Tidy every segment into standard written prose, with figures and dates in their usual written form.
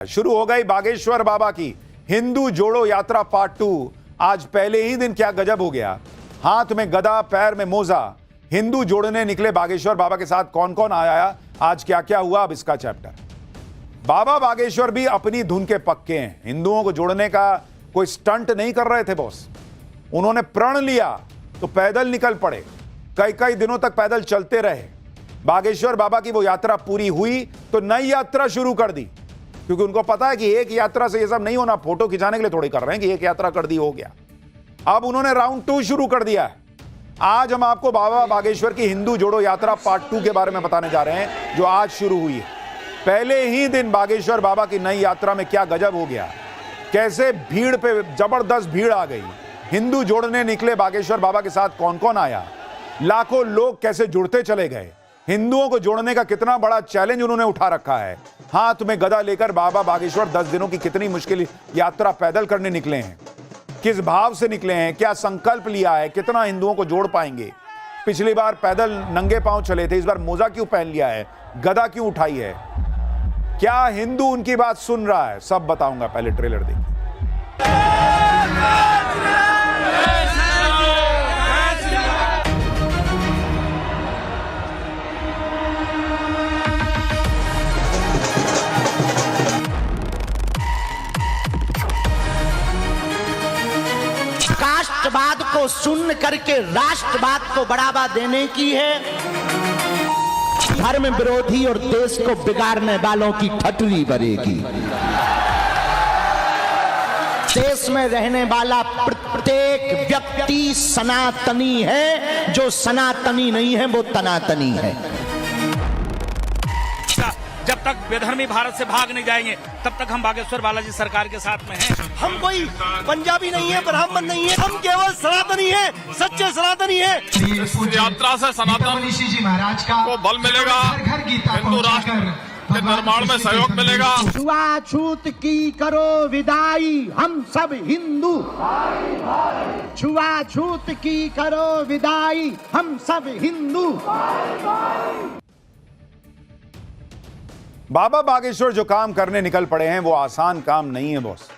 शुरू हो गई बागेश्वर बाबा की हिंदू जोड़ो यात्रा पार्ट 2। आज पहले ही दिन क्या गजब हो गया। हाथ में गदा, पैर में मोजा, हिंदू जोड़ने निकले बागेश्वर बाबा के साथ कौन कौन आया, आज क्या क्या हुआ, अब इसका चैप्टर। बाबा बागेश्वर भी अपनी धुन के पक्के हैं। हिंदुओं को जोड़ने का कोई स्टंट नहीं कर रहे थे बॉस। उन्होंने प्रण लिया तो पैदल निकल पड़े, कई कई दिनों तक पैदल चलते रहे। बागेश्वर बाबा की वो यात्रा पूरी हुई तो नई यात्रा शुरू कर दी, क्योंकि उनको पता है कि एक यात्रा से ये सब नहीं होना। फोटो खिंचाने के लिए थोड़ी कर रहे हैं कि एक यात्रा कर दी हो गया। अब उन्होंने राउंड 2 शुरू कर दिया है। आज हम आपको बाबा बागेश्वर की हिंदू जोड़ो यात्रा पार्ट 2 के बारे में बताने जा रहे हैं, जो आज शुरू हुई है। पहले ही दिन बागेश्वर बाबा की नई यात्रा में क्या गजब हो गया, कैसे भीड़ पे जबरदस्त भीड़ आ गई। हिंदू जोड़ने निकले बागेश्वर बाबा के साथ कौन कौन आया, लाखों लोग कैसे जुड़ते चले गए। हिंदुओं को जोड़ने का कितना बड़ा चैलेंज उन्होंने उठा रखा है। हाथ में गदा लेकर बाबा बागेश्वर 10 दिनों की कितनी मुश्किल यात्रा पैदल करने निकले हैं, किस भाव से निकले हैं, क्या संकल्प लिया है, कितना हिंदुओं को जोड़ पाएंगे। पिछली बार पैदल नंगे पांव चले थे, इस बार मोजा क्यों पहन लिया है, गदा क्यों उठाई है, क्या हिंदू उनकी बात सुन रहा है, सब बताऊंगा। पहले ट्रेलर देखिए। राष्ट्रवाद को सुन करके राष्ट्रवाद को बढ़ावा देने की है। धर्म विरोधी और देश को बिगाड़ने वालों की ठटरी भरेगी। देश में रहने वाला प्रत्येक व्यक्ति सनातनी है, जो सनातनी नहीं है वो तनातनी है। जब तक बेधर्मी भारत से भाग नहीं जाएंगे तब तक हम बागेश्वर बालाजी सरकार के साथ में हैं। हम कोई पंजाबी नहीं है, ब्राह्मण नहीं है, हम केवल सनातनी है, सच्चे सनातनी है। इस यात्रा से सनातन को बल मिलेगा, हिंदू राष्ट्र के निर्माण में सहयोग मिलेगा। छुआछूत की करो विदाई, हम सब हिंदू। छुआछूत की करो विदाई, हम सब हिंदू। बाबा बागेश्वर जो काम करने निकल पड़े हैं वो आसान काम नहीं है बॉस,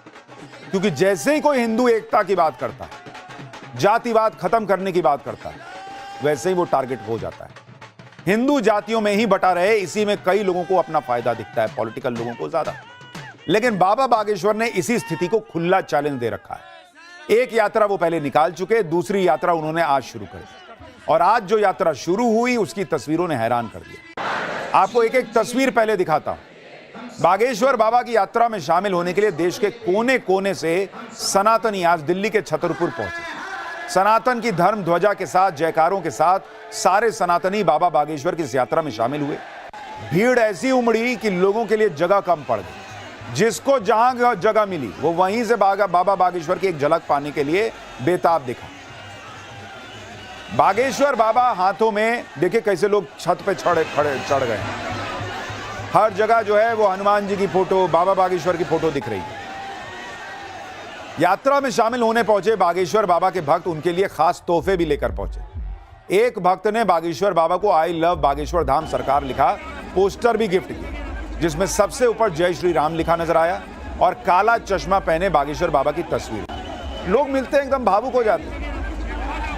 क्योंकि जैसे ही कोई हिंदू एकता की बात करता है, जातिवाद खत्म करने की बात करता है, वैसे ही वो टारगेट हो जाता है। हिंदू जातियों में ही बटा रहे, इसी में कई लोगों को अपना फायदा दिखता है, पॉलिटिकल लोगों को ज्यादा। लेकिन बाबा बागेश्वर ने इसी स्थिति को खुला चैलेंज दे रखा है। एक यात्रा वो पहले निकाल चुके, दूसरी यात्रा उन्होंने आज शुरू कर दी, और आज जो यात्रा शुरू हुई उसकी तस्वीरों ने हैरान कर दिया। आपको एक एक तस्वीर पहले दिखाता हूं। बागेश्वर बाबा की यात्रा में शामिल होने के लिए देश के कोने कोने से सनातनी आज दिल्ली के छतरपुर पहुंचे। सनातन की धर्म ध्वजा के साथ, जयकारों के साथ सारे सनातनी बाबा बागेश्वर की इस यात्रा में शामिल हुए। भीड़ ऐसी उमड़ी कि लोगों के लिए जगह कम पड़ गई। जिसको जहां जगह मिली वो वहीं से बाबा बागेश्वर की एक झलक पाने के लिए बेताब दिखा। बागेश्वर बाबा हाथों में देखिए कैसे लोग छत पे चढ़ गए। हर जगह जो है वो हनुमान जी की फोटो, बाबा बागेश्वर की फोटो दिख रही है। यात्रा में शामिल होने पहुंचे बागेश्वर बाबा के भक्त उनके लिए खास तोहफे भी लेकर पहुंचे। एक भक्त ने बागेश्वर बाबा को आई लव बागेश्वर धाम सरकार लिखा पोस्टर भी गिफ्ट किया, जिसमें सबसे ऊपर जय श्री राम लिखा नजर आया और काला चश्मा पहने बागेश्वर बाबा की तस्वीर। लोग मिलते हैं एकदम भावुक हो जाते हैं।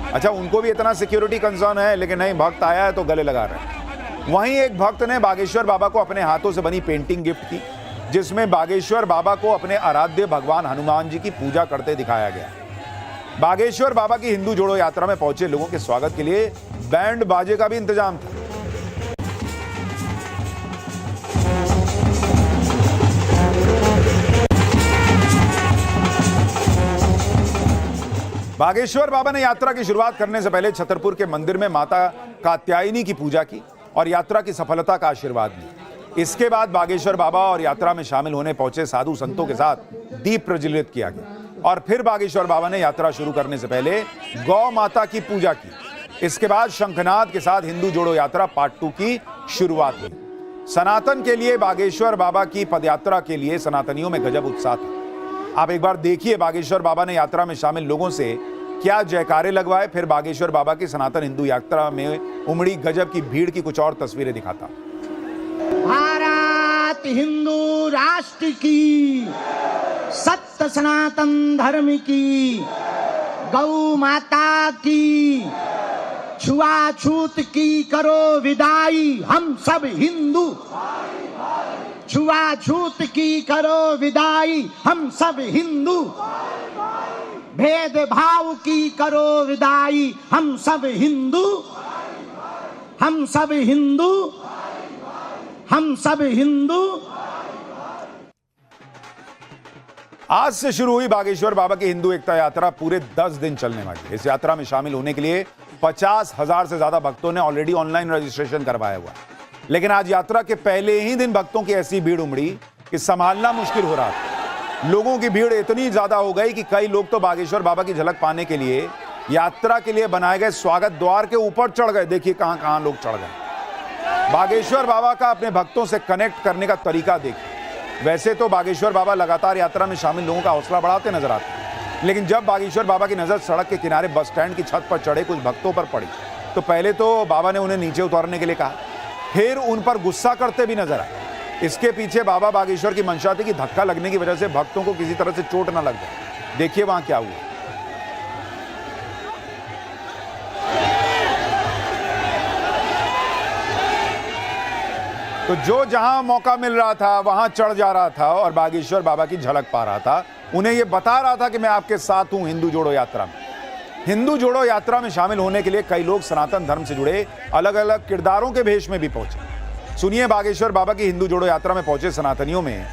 अच्छा, उनको भी इतना सिक्योरिटी कंसर्न है, लेकिन नहीं, भक्त आया है तो गले लगा रहे हैं। वहीं एक भक्त ने बागेश्वर बाबा को अपने हाथों से बनी पेंटिंग गिफ्ट की, जिसमें बागेश्वर बाबा को अपने आराध्य भगवान हनुमान जी की पूजा करते दिखाया गया। बागेश्वर बाबा की हिंदू जोड़ो यात्रा में पहुंचे लोगों के स्वागत के लिए बैंड बाजे का भी इंतजाम था। बागेश्वर बाबा ने यात्रा की शुरुआत करने से पहले छतरपुर के मंदिर में माता कात्यायनी की पूजा की और यात्रा की सफलता का आशीर्वाद लिया। इसके बाद बागेश्वर बाबा और यात्रा में शामिल होने पहुंचे साधु संतों के साथ दीप प्रज्वलित किया गया और फिर बागेश्वर बाबा ने यात्रा शुरू करने से पहले गौ माता की पूजा की। इसके बाद शंखनाद के साथ हिंदू जोड़ो यात्रा पार्ट 2 की शुरुआत हुई। सनातन के लिए बागेश्वर बाबा की पदयात्रा के लिए सनातनियों में गजब उत्साह था। आप एक बार देखिए बागेश्वर बाबा ने यात्रा में शामिल लोगों से क्या जयकारे लगवाए, फिर बागेश्वर बाबा की सनातन हिंदू यात्रा में उमड़ी गजब की भीड़ की कुछ और तस्वीरें दिखाता। भारत हिंदू राष्ट्र की, सत्य सनातन धर्म की, गौ माता की, छुआछूत की करो विदाई, हम सब हिंदू। छुआछूत की करो विदाई, हम सब हिंदू। भेदभाव की करो विदाई, हम सब हिंदू। हम सब हिंदू, हम सब हिंदू। आज से शुरू हुई बागेश्वर बाबा की हिंदू एकता यात्रा पूरे 10 दिन चलने वाली है। इस यात्रा में शामिल होने के लिए 50,000 से ज्यादा भक्तों ने ऑलरेडी ऑनलाइन रजिस्ट्रेशन करवाया हुआ है। लेकिन आज यात्रा के पहले ही दिन भक्तों की ऐसी भीड़ उमड़ी कि संभालना मुश्किल हो रहा था। लोगों की भीड़ इतनी ज्यादा हो गई कि कई लोग तो बागेश्वर बाबा की झलक पाने के लिए यात्रा के लिए बनाए गए स्वागत द्वार के ऊपर चढ़ गए। देखिए कहां कहां लोग चढ़ गए। बागेश्वर बाबा का अपने भक्तों से कनेक्ट करने का तरीका देखिए। वैसे तो बागेश्वर बाबा लगातार यात्रा में शामिल लोगों का हौसला बढ़ाते नजर आते हैं, लेकिन जब बागेश्वर बाबा की नजर सड़क के किनारे बस स्टैंड की छत पर चढ़े कुछ भक्तों पर पड़ी तो पहले तो बाबा ने उन्हें नीचे उतारने के लिए कहा, फिर उन पर गुस्सा करते भी नजर आए। इसके पीछे बाबा बागेश्वर की मंशा थी कि धक्का लगने की वजह से भक्तों को किसी तरह से चोट न लग जाए। देखिए वहां क्या हुआ। तो जो जहां मौका मिल रहा था वहां चढ़ जा रहा था और बागेश्वर बाबा की झलक पा रहा था। उन्हें यह बता रहा था कि मैं आपके साथ हूं हिंदू जोड़ो यात्रा में। हिंदू जोड़ो यात्रा में शामिल होने के लिए कई लोग सनातन धर्म से जुड़े अलग अलग किरदारों के भेष में भी पहुंचे। सुनिए बागेश्वर बाबा की हिंदू जोड़ो यात्रा में पहुंचे सनातनियों में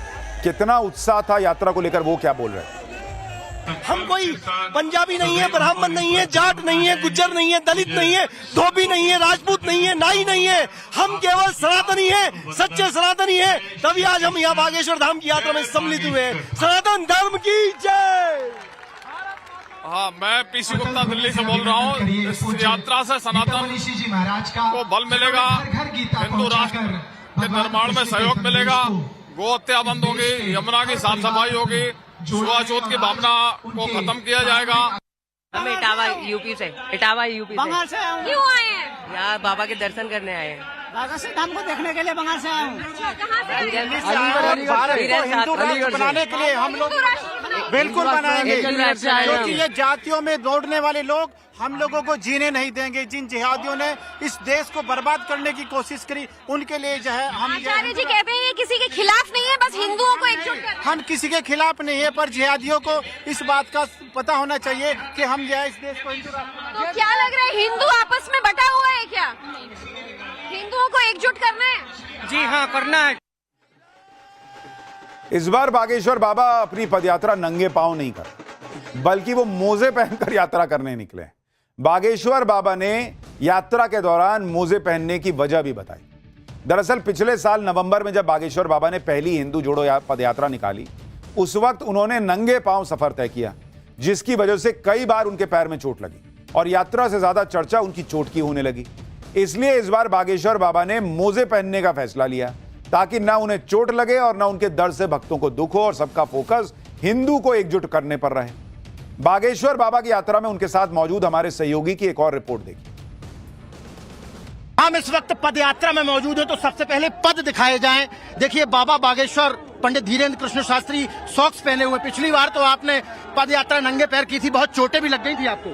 कितना उत्साह था यात्रा को लेकर, वो क्या बोल रहे हैं। हम कोई पंजाबी नहीं है, ब्राह्मण नहीं है, जाट नहीं है, गुज्जर नहीं है, दलित नहीं है, धोबी नहीं है, राजपूत नहीं है, नाई नहीं है। हम केवल सनातनी है, सच्चे सनातनी है। तभी आज हम यहाँ बागेश्वर धाम की यात्रा में सम्मिलित हुए। सनातन धर्म की जय। हाँ, मैं पीसी गुप्ता दिल्ली से बोल रहा हूँ। इस यात्रा से सनातन को बल मिलेगा, हिंदू राष्ट्र के निर्माण में सहयोग मिलेगा, गो हत्या बंद होगी, यमुना की साफ सफाई होगी, छुआछूत की भावना को खत्म किया जाएगा। हम इटावा यूपी से बंगाल से आए क्यों आए हैं? यार बाबा के दर्शन करने आए हैं। बागेश्वर धाम को देखने के लिए बंगाल से आए हूँ। हिंदू राष्ट्र बनाने के लिए हम लोग बिल्कुल बनाएंगे, क्योंकि ये जातियों में दौड़ने वाले लोग हम लोगों को जीने नहीं देंगे। जिन जिहादियों ने इस देश को बर्बाद करने की कोशिश करी उनके लिए जो है हम आचार्य जी कहते हैं ये किसी के खिलाफ नहीं है, बस हिंदुओं को एकजुट करना है। हम किसी के खिलाफ नहीं है, पर जिहादियों को इस बात का पता होना चाहिए कि हम जो है इस देश को हिंदू राष्ट्र। तो क्या लग रहा है हिंदू आपस में बटा हुआ है क्या? हिंदुओं को एकजुट करना है? जी हाँ, करना है। इस बार बागेश्वर बाबा अपनी पदयात्रा नंगे पांव नहीं कर बल्कि वो मोजे पहनकर यात्रा करने निकले। बागेश्वर बाबा ने यात्रा के दौरान मोजे पहनने की वजह भी बताई। दरअसल पिछले साल नवंबर में जब बागेश्वर बाबा ने पहली हिंदू जोड़ो पदयात्रा निकाली उस वक्त उन्होंने नंगे पांव सफर तय किया, जिसकी वजह से कई बार उनके पैर में चोट लगी और यात्रा से ज्यादा चर्चा उनकी चोट की होने लगी। इसलिए इस बार बागेश्वर बाबा ने मोजे पहनने का फैसला लिया ताकि ना उन्हें चोट लगे और ना उनके दर्द से भक्तों को दुख हो और सबका फोकस हिंदू को एकजुट करने पर रहे। बागेश्वर बाबा की यात्रा में उनके साथ मौजूद हमारे सहयोगी की एक और रिपोर्ट देखिए। हम इस वक्त पद यात्रा में मौजूद है तो सबसे पहले पद दिखाए जाएं। देखिए बाबा बागेश्वर पंडित धीरेन्द्र कृष्ण शास्त्री सॉक्स पहने हुए। पिछली बार तो आपने पद यात्रा नंगे पैर की थी, बहुत चोटें भी लग गई थी आपको।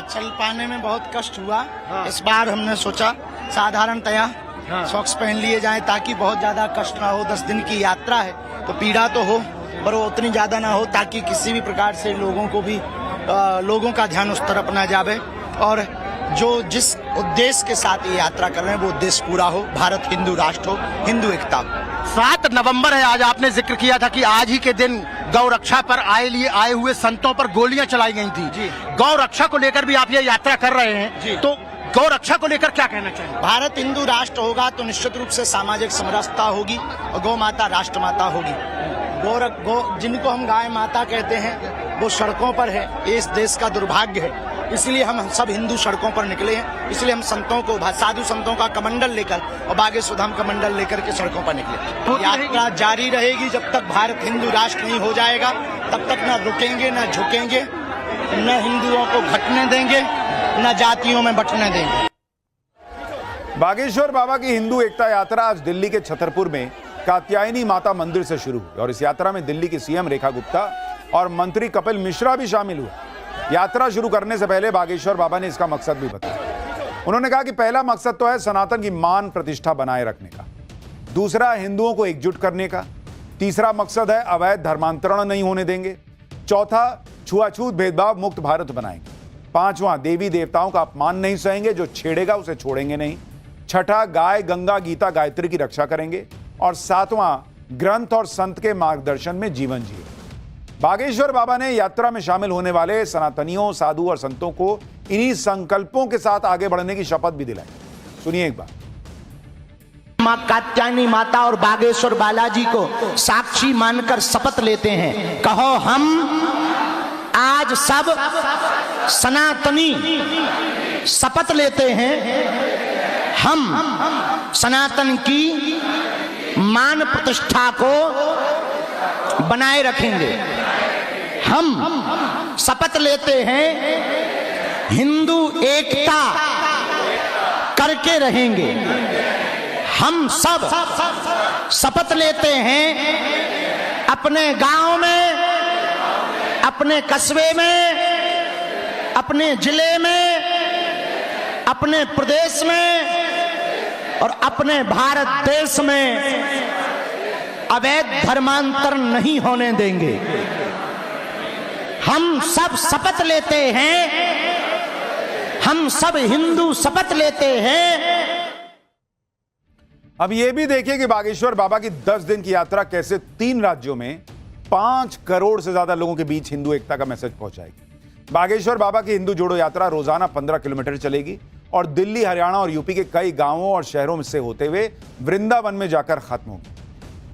चल पाने में बहुत कष्ट हुआ। इस बार हमने सोचा साधारणतया सॉक्स पहन लिए जाएं ताकि बहुत ज्यादा कष्ट ना हो। 10 दिन की यात्रा है तो पीड़ा तो हो पर वो उतनी ज्यादा ना हो ताकि किसी भी प्रकार से लोगों का ध्यान उस तरफ ना जावे और जो जिस उद्देश्य के साथ ये यात्रा कर रहे हैं वो उद्देश्य पूरा हो। भारत हिंदू राष्ट्र हो, हिंदू एकता हो। 7 नवंबर है आज। आपने जिक्र किया था कि आज ही के दिन गौ रक्षा पर आए हुए संतों पर गोलियां चलाई गई थी। गौ रक्षा को लेकर भी आप ये यात्रा कर रहे हैं, तो गौ रक्षा को लेकर क्या कहना चाहिए? भारत हिंदू राष्ट्र होगा तो निश्चित रूप से सामाजिक समरसता होगी और गौ माता राष्ट्र माता होगी। गौ जिनको हम गाय माता कहते हैं वो सड़कों पर है, ये इस देश का दुर्भाग्य है। इसलिए हम सब हिंदू सड़कों पर निकले हैं। इसलिए हम संतों को, साधु संतों का कमंडल लेकर और बागेश्वर धाम कमंडल लेकर के सड़कों पर निकले। यात्रा जारी रहेगी जब तक भारत हिंदू राष्ट्र नहीं हो जाएगा, तब तक न रुकेंगे, न झुकेंगे, न हिंदुओं को घटने देंगे, न जातियों में बंटने देंगे। बागेश्वर बाबा की हिंदू एकता यात्रा आज दिल्ली के छतरपुर में कात्यायनी माता मंदिर से शुरू हुई और इस यात्रा में दिल्ली की सीएम रेखा गुप्ता और मंत्री कपिल मिश्रा भी शामिल हुए। यात्रा शुरू करने से पहले बागेश्वर बाबा ने इसका मकसद भी बताया। उन्होंने कहा कि पहला मकसद तो है सनातन की मान प्रतिष्ठा बनाए रखने का, दूसरा हिंदुओं को एकजुट करने का, तीसरा मकसद है अवैध धर्मांतरण नहीं होने देंगे, चौथा छुआछूत भेदभाव मुक्त भारत बनाएंगे, पांचवां देवी देवताओं का अपमान नहीं सहेंगे, जो छेड़ेगा उसे छोड़ेंगे नहीं, छठा गाय गंगा गीता गायत्री की रक्षा करेंगे और सातवां ग्रंथ और संत के मार्गदर्शन में जीवन जिए। बागेश्वर बाबा ने यात्रा में शामिल होने वाले सनातनियों, साधु और संतों को इन्हीं संकल्पों के साथ आगे बढ़ने की शपथ भी दिलाई। सुनिए एक बार। मां कात्यायनी माता और बागेश्वर बालाजी को साक्षी मानकर शपथ लेते हैं। कहो हम आज सब सनातनी शपथ लेते हैं, हम सनातन की मान प्रतिष्ठा को बनाए रखेंगे। हम शपथ लेते हैं हिंदू एकता करके रहेंगे। हम सब शपथ लेते हैं अपने गांव में, अपने कस्बे में, अपने जिले में, अपने प्रदेश में और अपने भारत देश में अवैध धर्मांतरण नहीं होने देंगे। हम सब शपथ लेते हैं, हम सब हिंदू शपथ लेते हैं। अब यह भी देखिए कि बागेश्वर बाबा की 10 दिन की यात्रा कैसे 3 राज्यों में 5 करोड़ से ज्यादा लोगों के बीच हिंदू एकता का मैसेज पहुंचाएगी। बागेश्वर बाबा की हिंदू जोड़ो यात्रा रोजाना 15 किलोमीटर चलेगी और दिल्ली, हरियाणा और यूपी के कई गांवों और शहरों से होते हुए वृंदावन में जाकर खत्म होगी।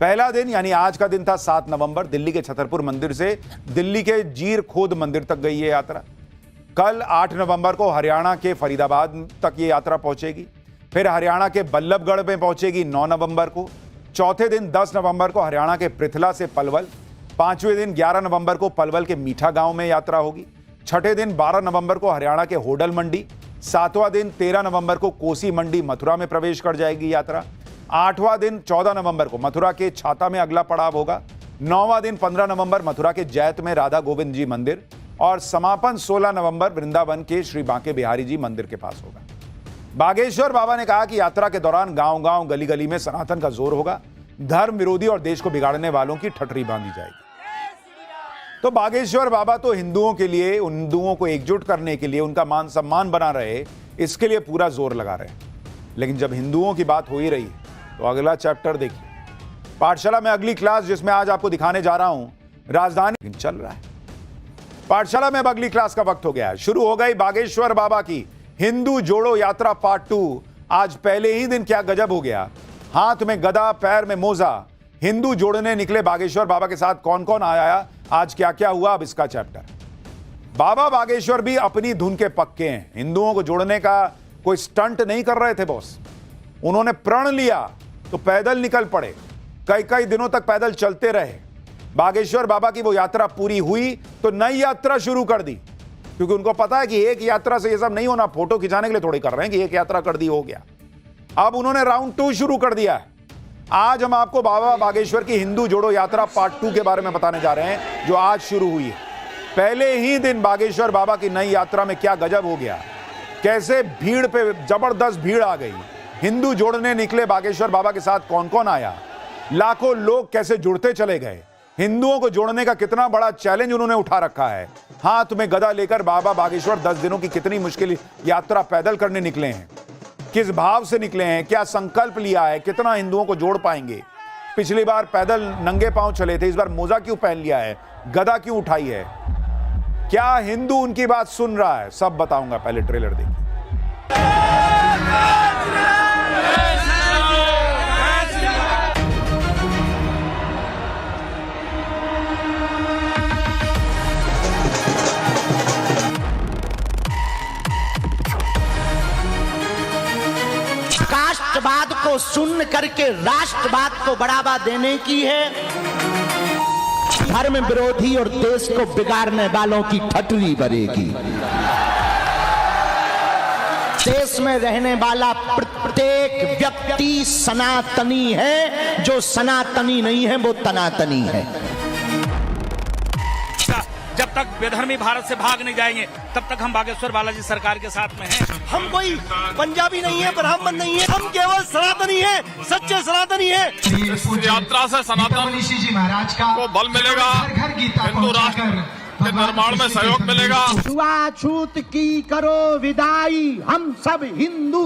पहला दिन यानी आज का दिन था 7 नवंबर। दिल्ली के छतरपुर मंदिर से दिल्ली के जीर खोद मंदिर तक गई ये यात्रा। कल 8 नवंबर को हरियाणा के फरीदाबाद तक ये यात्रा पहुंचेगी। फिर हरियाणा के बल्लभगढ़ में पहुंचेगी 9 नवंबर को। चौथे दिन 10 नवंबर को हरियाणा के पृथला से पलवल। पांचवें दिन 11 नवंबर को पलवल के मीठा गांव में यात्रा होगी। छठे दिन 12 नवंबर को हरियाणा के होडल मंडी। सातवां दिन 13 नवंबर को कोसी मंडी मथुरा में प्रवेश कर जाएगी यात्रा। आठवां दिन 14 नवंबर को मथुरा के छाता में अगला पड़ाव होगा। 9वां दिन 15 नवंबर मथुरा के जैत में राधा गोविंद जी मंदिर और समापन 16 नवंबर वृंदावन के श्री बांके बिहारी जी मंदिर के पास होगा। बागेश्वर बाबा ने कहा कि यात्रा के दौरान गांव-गांव, गली-गली में सनातन का जोर होगा। धर्म विरोधी और देश को बिगाड़ने वालों की ठठरी बांधी जाएगी। तो बागेश्वर बाबा तो हिंदुओं के लिए, हिंदुओं को एकजुट करने के लिए, उनका मान सम्मान बना रहे, इसके लिए पूरा जोर लगा रहे हैं। लेकिन जब हिंदुओं की बात हो ही रही है तो अगला चैप्टर देखिए। पाठशाला में अगली क्लास जिसमें आज आपको दिखाने जा रहा हूं, राजधानी चल रहा है। पाठशाला में अब अगली क्लास का वक्त हो गया है। शुरू हो गई बागेश्वर बाबा की हिंदू जोड़ो यात्रा पार्ट 2। आज पहले ही दिन क्या गजब हो गया। हाथ में गदा, पैर में मोजा, हिंदू जोड़ने निकले बागेश्वर बाबा के साथ कौन कौन आया, आज क्या क्या हुआ, अब इसका चैप्टर। बाबा बागेश्वर भी अपनी धुन के पक्के हैं। हिंदुओं को जोड़ने का कोई स्टंट नहीं कर रहे थे बॉस। उन्होंने प्रण लिया तो पैदल निकल पड़े, कई कई दिनों तक पैदल चलते रहे। बागेश्वर बाबा की वो यात्रा पूरी हुई तो नई यात्रा शुरू कर दी, क्योंकि उनको पता है कि एक यात्रा से ये सब नहीं होना। फोटो खिंचाने के लिए थोड़ी कर रहे हैं कि एक यात्रा कर दी हो गया। अब उन्होंने राउंड 2 शुरू कर दिया है। आज हम आपको बाबा बागेश्वर की हिंदू जोड़ो यात्रा पार्ट 2 के बारे में बताने जा रहे हैं, जो आज शुरू हुई है। पहले ही दिन बागेश्वर बाबा की नई यात्रा में क्या गजब हो गया, कैसे भीड़ पे जबरदस्त भीड़ आ गई। हिंदू जोड़ने निकले बागेश्वर बाबा के साथ कौन कौन आया, लाखों लोग कैसे जुड़ते चले गए। हिंदुओं को जोड़ने का कितना बड़ा चैलेंज उन्होंने उठा रखा है। हाथ में गदा लेकर बाबा बागेश्वर 10 दिनों की कितनी मुश्किल यात्रा पैदल करने निकले हैं, किस भाव से निकले हैं, क्या संकल्प लिया है, कितना हिंदुओं को जोड़ पाएंगे। पिछली बार पैदल नंगे पांव चले थे, इस बार मोजा क्यों पहन लिया है, गदा क्यों उठाई है, क्या हिंदू उनकी बात सुन रहा है, सब बताऊंगा। पहले ट्रेलर देखिए। राष्ट्रवाद को सुन करके राष्ट्रवाद को बढ़ावा देने की है। धर्म विरोधी और देश को बिगाड़ने वालों की ठठरी भरेगी। देश में रहने वाला प्रत्येक व्यक्ति सनातनी है, जो सनातनी नहीं है वो तनातनी है। जब तक बेधर्मी भारत से भाग नहीं जाएंगे तब तक हम बागेश्वर बालाजी सरकार के साथ में हैं। हम कोई पंजाबी नहीं है, ब्राह्मण नहीं है, हम केवल सनातनी है, सच्चे सनातनी है। इस यात्रा से सनातन को बल मिलेगा, हिंदू राष्ट्र के निर्माण में सहयोग मिलेगा। छुआछूत की करो विदाई, हम सब हिंदू।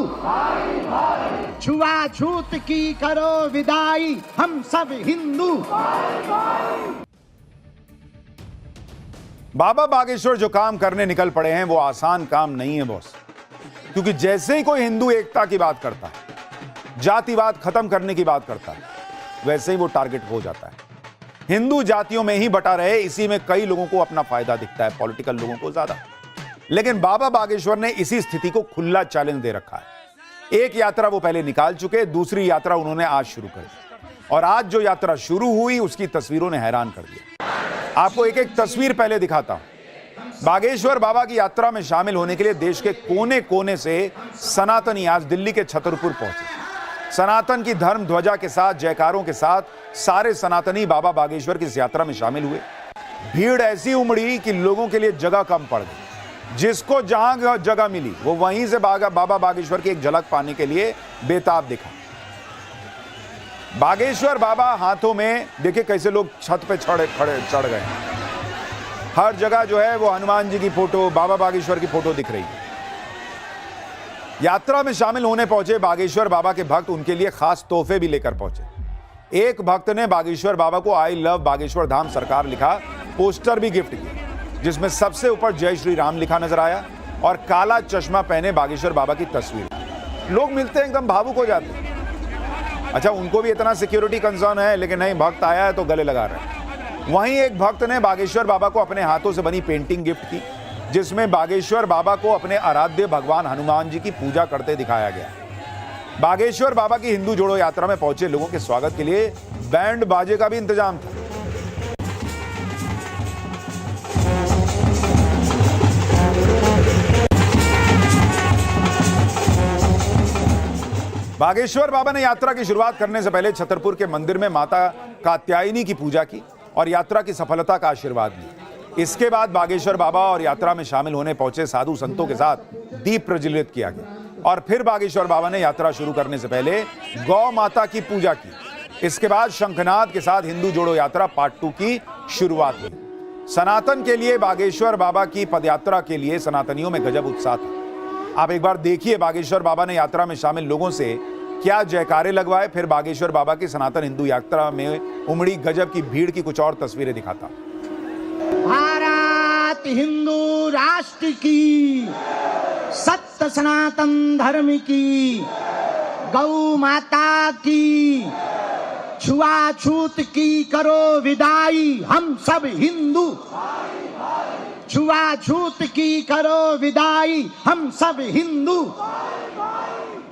छुआछूत की करो विदाई, हम सब हिंदू। बाबा बागेश्वर जो काम करने निकल पड़े हैं वो आसान काम नहीं है बॉस, क्योंकि जैसे ही कोई हिंदू एकता की बात करता है, जातिवाद खत्म करने की बात करता है, वैसे ही वो टारगेट हो जाता है। हिंदू जातियों में ही बटा रहे, इसी में कई लोगों को अपना फायदा दिखता है, पॉलिटिकल लोगों को ज्यादा। लेकिन बाबा बागेश्वर ने इसी स्थिति को खुला चैलेंज दे रखा है। एक यात्रा वो पहले निकाल चुके, दूसरी यात्रा उन्होंने आज शुरू कर दी, और आज जो यात्रा शुरू हुई उसकी तस्वीरों ने हैरान कर दिया। आपको एक एक तस्वीर पहले दिखाता हूं। बागेश्वर बाबा की यात्रा में शामिल होने के लिए देश के कोने कोने से सनातनी आज दिल्ली के छतरपुर पहुंचे। सनातन की धर्म ध्वजा के साथ, जयकारों के साथ सारे सनातनी बाबा बागेश्वर की इस यात्रा में शामिल हुए। भीड़ ऐसी उमड़ी कि लोगों के लिए जगह कम पड़ गई। जिसको जहां जगह मिली वो वहीं से बाबा बागेश्वर की एक झलक पाने के लिए बेताब दिखा। बागेश्वर बाबा हाथों में देखिए कैसे लोग छत पे चढ़ गए। हर जगह जो है वो हनुमान जी की फोटो, बाबा बागेश्वर की फोटो दिख रही है। यात्रा में शामिल होने पहुंचे बागेश्वर बाबा के भक्त उनके लिए खास तोहफे भी लेकर पहुंचे। एक भक्त ने बागेश्वर बाबा को आई लव बागेश्वर धाम सरकार लिखा पोस्टर भी गिफ्ट किया, जिसमें सबसे ऊपर जय श्री राम लिखा नजर आया और काला चश्मा पहने बागेश्वर बाबा की तस्वीर। लोग मिलते हैं एकदम भावुक हो जाते हैं। अच्छा, उनको भी इतना सिक्योरिटी कंसर्न है, लेकिन नहीं, भक्त आया है तो गले लगा रहे हैं। वहीं एक भक्त ने बागेश्वर बाबा को अपने हाथों से बनी पेंटिंग गिफ्ट की, जिसमें बागेश्वर बाबा को अपने आराध्य भगवान हनुमान जी की पूजा करते दिखाया गया। बागेश्वर बाबा की हिंदू जोड़ो यात्रा में पहुंचे लोगों के स्वागत के लिए बैंड बाजे का भी इंतजाम था। बागेश्वर बाबा ने यात्रा की शुरुआत करने से पहले छतरपुर के मंदिर में माता कात्यायनी की पूजा की और यात्रा की सफलता का आशीर्वाद लिया। इसके बाद बागेश्वर बाबा और यात्रा में शामिल होने पहुंचे साधु संतों के साथ दीप प्रज्वलित किया गया और फिर बागेश्वर बाबा ने यात्रा शुरू करने से पहले गौ माता की पूजा की। इसके बाद शंखनाद के साथ हिंदू जोड़ो यात्रा पार्ट 2 की शुरुआत हुई। सनातन के लिए बागेश्वर बाबा की पदयात्रा के लिए सनातनियों में गजब उत्साह था। आप एक बार देखिए बागेश्वर बाबा ने यात्रा में शामिल लोगों से क्या जयकारे लगवाए, फिर बागेश्वर बाबा की सनातन हिंदू यात्रा में उमड़ी गजब की भीड़ की कुछ और तस्वीरें दिखाता। भारत हिंदू राष्ट्र की, सत्य सनातन धर्म की, गौ माता की, छुआछूत की करो विदाई, हम सब हिंदू। छुआछूत की करो विदाई, हम सब हिंदू।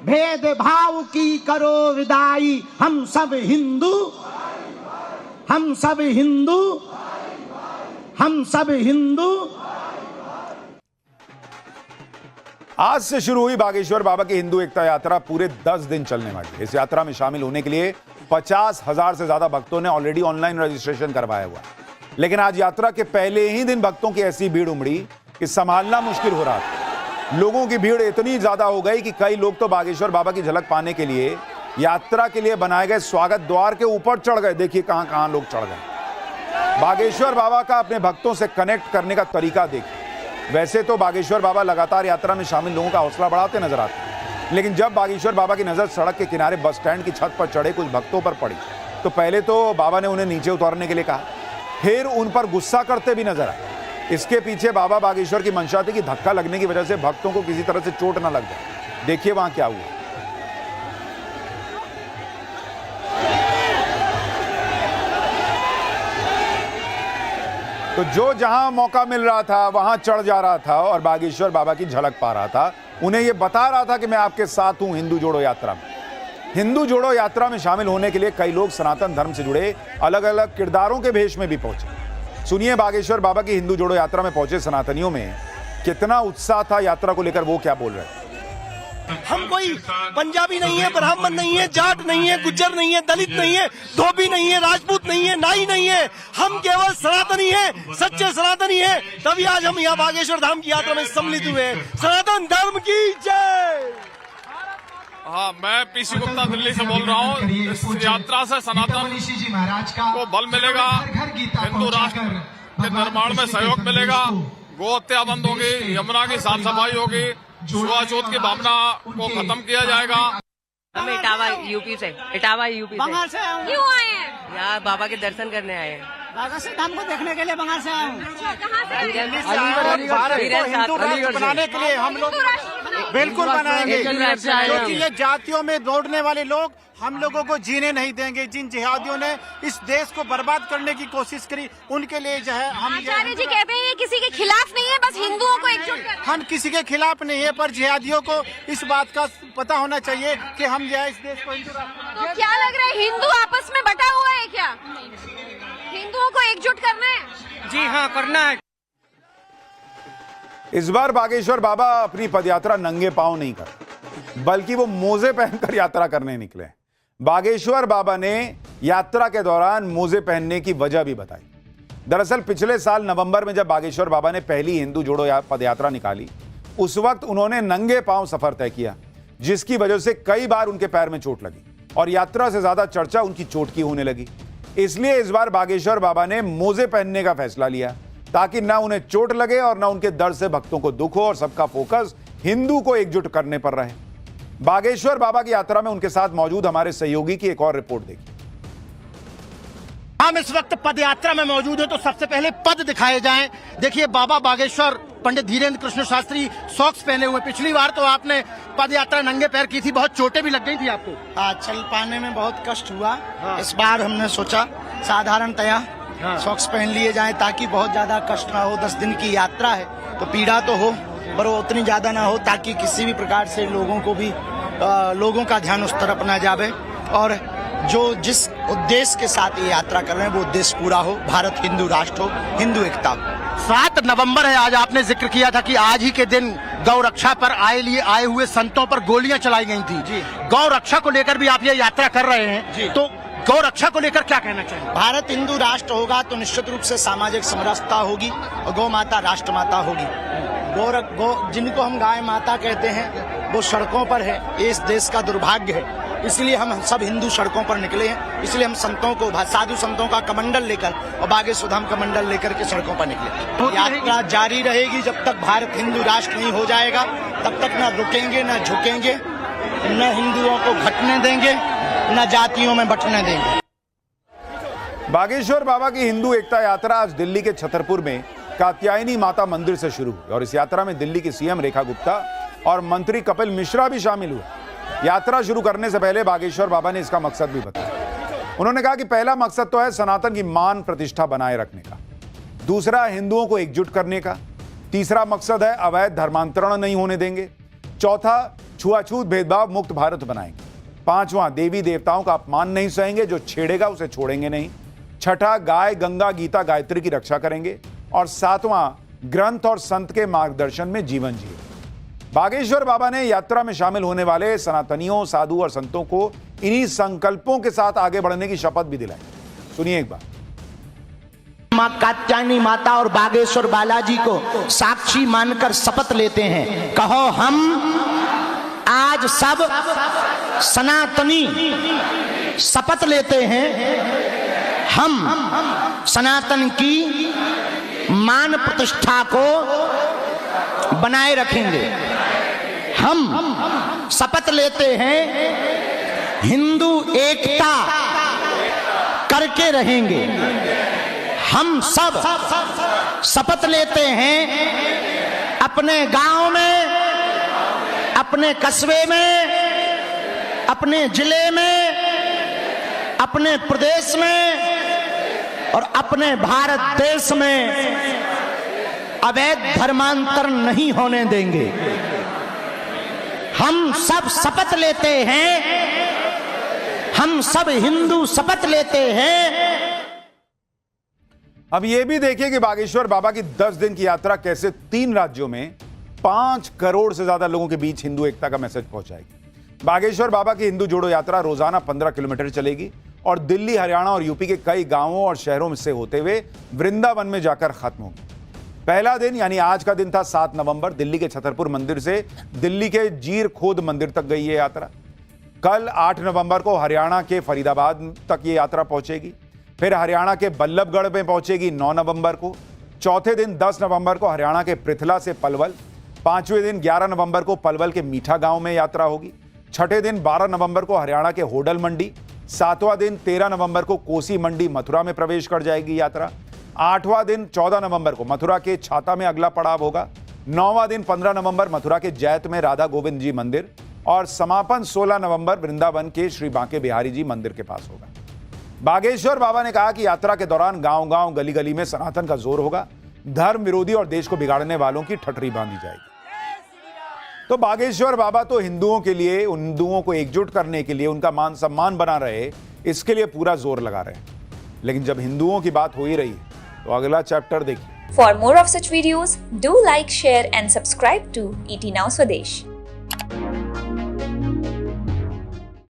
भेदभाव की करो विदाई, हम सब हिंदू। हम सब हिंदू, हम सब हिंदू। आज से शुरू हुई बागेश्वर बाबा की हिंदू एकता यात्रा पूरे 10 दिन चलने वाली है। इस यात्रा में शामिल होने के लिए 50,000 से ज्यादा भक्तों ने ऑलरेडी ऑनलाइन रजिस्ट्रेशन करवाया हुआ है। लेकिन आज यात्रा के पहले ही दिन भक्तों की ऐसी भीड़ उमड़ी कि संभालना मुश्किल हो रहा था। लोगों की भीड़ इतनी ज्यादा हो गई कि कई लोग तो बागेश्वर बाबा की झलक पाने के लिए यात्रा के लिए बनाए गए स्वागत द्वार के ऊपर चढ़ गए। देखिए कहां कहां लोग चढ़ गए। बागेश्वर बाबा का अपने भक्तों से कनेक्ट करने का तरीका देखिए। वैसे तो बागेश्वर बाबा लगातार यात्रा में शामिल लोगों का हौसला बढ़ाते नजर आते हैं, लेकिन जब बागेश्वर बाबा की नजर सड़क के किनारे बस स्टैंड की छत पर चढ़े कुछ भक्तों पर पड़ी तो पहले तो बाबा ने उन्हें नीचे उतारने के लिए कहा, फिर उन पर गुस्सा करते भी नजर आए। इसके पीछे बाबा बागेश्वर की मंशा थी कि धक्का लगने की वजह से भक्तों को किसी तरह से चोट ना लग जाए। देखिए वहां क्या हुआ। तो जो जहां मौका मिल रहा था वहां चढ़ जा रहा था और बागेश्वर बाबा की झलक पा रहा था। उन्हें यह बता रहा था कि मैं आपके साथ हूं हिंदू जोड़ो यात्रा में। हिंदू जोड़ो यात्रा में शामिल होने के लिए कई लोग सनातन धर्म से जुड़े अलग अलग किरदारों के भेष में भी पहुंचे। सुनिए बागेश्वर बाबा की हिंदू जोड़ो यात्रा में पहुंचे सनातनियों में कितना उत्साह था यात्रा को लेकर, वो क्या बोल रहे हैं। हम कोई पंजाबी नहीं है, ब्राह्मण नहीं है, जाट नहीं है, गुज्जर नहीं है, दलित नहीं है, धोबी नहीं है, राजपूत नहीं है, नाई नहीं है। हम केवल सनातनी है, सच्चे सनातनी है। तभी आज हम यहाँ बागेश्वर धाम की यात्रा में सम्मिलित हुए हैं। सनातन धर्म की जय। हाँ, मैं पीसी गुप्ता दिल्ली से बोल रहा हूँ। इस यात्रा से सनातन को बल मिलेगा, हिंदू राष्ट्र के निर्माण में सहयोग मिलेगा, गो हत्या बंद होगी, यमुना की साफ सफाई होगी, छुआछूत की भावना को खत्म किया जाएगा। हम इटावा यूपी से बंगाल से क्यों आए हैं? यहाँ बाबा के दर्शन करने आए हैं। बाबा से धाम को देखने के लिए बंगाल से आए हूँ। कहाँ से आए हैं? हिंदू राष्ट्र बनाने के लिए हम लोग बिल्कुल बनाएंगे, क्योंकि ये जातियों में दौड़ने वाले लोग हम लोगों को जीने नहीं देंगे। जिन जिहादियों ने इस देश को बर्बाद करने की कोशिश करी, उनके लिए जो है हम आचार्य जी कहते हैं ये किसी के खिलाफ नहीं है, बस हिंदुओं को एकजुट करना है। हम किसी के खिलाफ नहीं है, पर जिहादियों को इस बात का पता होना चाहिए कि हम जो है इस देश को हिंदू राष्ट्र। तो क्या लग रहा है, हिंदू आपस में बटा हुआ है क्या? हिंदुओं को एकजुट करना है? जी हाँ, करना है। इस बार बागेश्वर बाबा अपनी पदयात्रा नंगे पांव नहीं कर, बल्कि वो मोजे पहनकर यात्रा करने निकले। बागेश्वर बाबा ने यात्रा के दौरान मोजे पहनने की वजह भी बताई। दरअसल पिछले साल नवंबर में जब बागेश्वर बाबा ने पहली हिंदू जोड़ो पदयात्रा निकाली, उस वक्त उन्होंने नंगे पांव सफर तय किया, जिसकी वजह से कई बार उनके पैर में चोट लगी और यात्रा से ज्यादा चर्चा उनकी चोट की होने लगी। इसलिए इस बार बागेश्वर बाबा ने मोजे पहनने का फैसला लिया, ताकि ना उन्हें चोट लगे और ना उनके दर्द से भक्तों को दुख हो और सबका फोकस हिंदू को एकजुट करने पर रहे। बागेश्वर बाबा की यात्रा में उनके साथ मौजूद हमारे सहयोगी की एक और रिपोर्ट देखिए। हम इस वक्त पद यात्रा में मौजूद है, तो सबसे पहले पद दिखाए जाएं। देखिए बाबा बागेश्वर पंडित धीरेन्द्र कृष्ण शास्त्री सॉक्स पहने हुए। पिछली बार तो आपने पद यात्रा नंगे पैर की थी, बहुत चोटें भी लग गई थी आपको। हाँ, चल पाने में बहुत कष्ट हुआ। इस बार हमने सोचा साधारणतया सॉक्स पहन लिए जाएं, ताकि बहुत ज्यादा कष्ट ना हो। 10 दिन की यात्रा है तो पीड़ा तो हो, पर वो उतनी ज्यादा ना हो, ताकि किसी भी प्रकार से लोगों का ध्यान उस तरफ ना जावे, और जो जिस उद्देश्य के साथ ये यात्रा कर रहे हैं वो उद्देश्य पूरा हो। भारत हिंदू राष्ट्र हो, हिंदू एकता हो। 7 नवंबर है आज। आपने जिक्र किया था कि आज ही के दिन गौ रक्षा पर आए हुए संतों पर गोलियां चलाई गई थी। गौ रक्षा को लेकर भी आप ये यात्रा कर रहे हैं, तो गौ रक्षा को लेकर क्या कहना चाहिए? भारत हिंदू राष्ट्र होगा तो निश्चित रूप से सामाजिक समरसता होगी और गौ माता राष्ट्र माता होगी। गौ जिनको हम गाय माता कहते हैं वो सड़कों पर है, ये इस देश का दुर्भाग्य है। इसलिए हम सब हिंदू सड़कों पर निकले हैं। इसलिए हम संतों को, साधु संतों का कमंडल लेकर और बागेश्वर धाम कमंडल लेकर के सड़कों पर निकले। यात्रा जारी रहेगी जब तक भारत हिंदू राष्ट्र नहीं हो जाएगा, तब तक न रुकेंगे, न झुकेंगे, न हिंदुओं को घटने देंगे, न जातियों में बंटने देंगे। बागेश्वर बाबा की हिंदू एकता यात्रा आज दिल्ली के छतरपुर में कात्यायनी माता मंदिर से शुरू हुई और इस यात्रा में दिल्ली की सीएम रेखा गुप्ता और मंत्री कपिल मिश्रा भी शामिल हुए। यात्रा शुरू करने से पहले बागेश्वर बाबा ने इसका मकसद भी बताया। उन्होंने कहा कि पहला मकसद तो है सनातन की मान प्रतिष्ठा बनाए रखने का, दूसरा हिंदुओं को एकजुट करने का, तीसरा मकसद है अवैध धर्मांतरण नहीं होने देंगे, चौथा छुआछूत भेदभाव मुक्त भारत बनाएंगे, पांचवां देवी देवताओं का अपमान नहीं सहेंगे, जो छेड़ेगा उसे छोड़ेंगे नहीं, छठा गाय गंगा गीता गायत्री की रक्षा करेंगे और सातवां ग्रंथ और संत के मार्गदर्शन में जीवन जिए। बागेश्वर बाबा ने यात्रा में शामिल होने वाले सनातनियों, साधु और संतों को इन्हीं संकल्पों के साथ आगे बढ़ने की शपथ भी दिलाई। सुनिए एक बार। मां कात्यायनी माता और बागेश्वर बालाजी को साक्षी मानकर शपथ लेते हैं। कहो हम आज सब सनातनी शपथ लेते हैं, हम सनातन की मान प्रतिष्ठा को बनाए रखेंगे। हम शपथ लेते हैं हिंदू एकता करके रहेंगे। हम सब शपथ लेते हैं अपने गांव में, अपने कस्बे में, अपने जिले में, अपने प्रदेश में और अपने भारत देश में अवैध धर्मांतरण नहीं होने देंगे। हम सब शपथ लेते हैं, हम सब हिंदू शपथ लेते हैं। अब यह भी देखिए कि बागेश्वर बाबा की 10 दिन की यात्रा कैसे 3 राज्यों में 5 करोड़ से ज्यादा लोगों के बीच हिंदू एकता का मैसेज पहुंचाएगी। बागेश्वर बाबा की हिंदू जोड़ो यात्रा रोजाना 15 किलोमीटर चलेगी और दिल्ली, हरियाणा और यूपी के कई गांवों और शहरों से होते हुए वृंदावन में जाकर खत्म होगी। पहला दिन यानी आज का दिन था 7 नवंबर। दिल्ली के छतरपुर मंदिर से दिल्ली के जीर खोद मंदिर तक गई ये यात्रा। कल 8 नवंबर को हरियाणा के फरीदाबाद तक ये यात्रा पहुंचेगी। फिर हरियाणा के बल्लभगढ़ में पहुंचेगी 9 नवंबर को। चौथे दिन 10 नवंबर को हरियाणा के पृथला से पलवल। पांचवें दिन 11 नवंबर को पलवल के मीठा गांव में यात्रा होगी। छठे दिन 12 नवंबर को हरियाणा के होडल मंडी। सातवां दिन 13 नवंबर को कोसी मंडी मथुरा में प्रवेश कर जाएगी यात्रा। आठवां दिन 14 नवंबर को मथुरा के छाता में अगला पड़ाव होगा। 9वां दिन 15 नवंबर मथुरा के जैत में राधा गोविंद जी मंदिर और समापन 16 नवंबर वृंदावन के श्री बांके बिहारी जी मंदिर के पास होगा। बागेश्वर बाबा ने कहा कि यात्रा के दौरान गांव-गांव, गली-गली में सनातन का जोर होगा। धर्म विरोधी और देश को बिगाड़ने वालों की ठठरी बांधी जाएगी। तो बागेश्वर बाबा तो हिंदुओं के लिए, हिंदुओं को एकजुट करने के लिए, उनका मान सम्मान बना रहे, इसके लिए पूरा जोर लगा रहे हैं। लेकिन जब हिंदुओं की बात हो ही रही तो अगला चैप्टर देखिए। For more of such videos, do like, share and subscribe to ET Now Swadesh.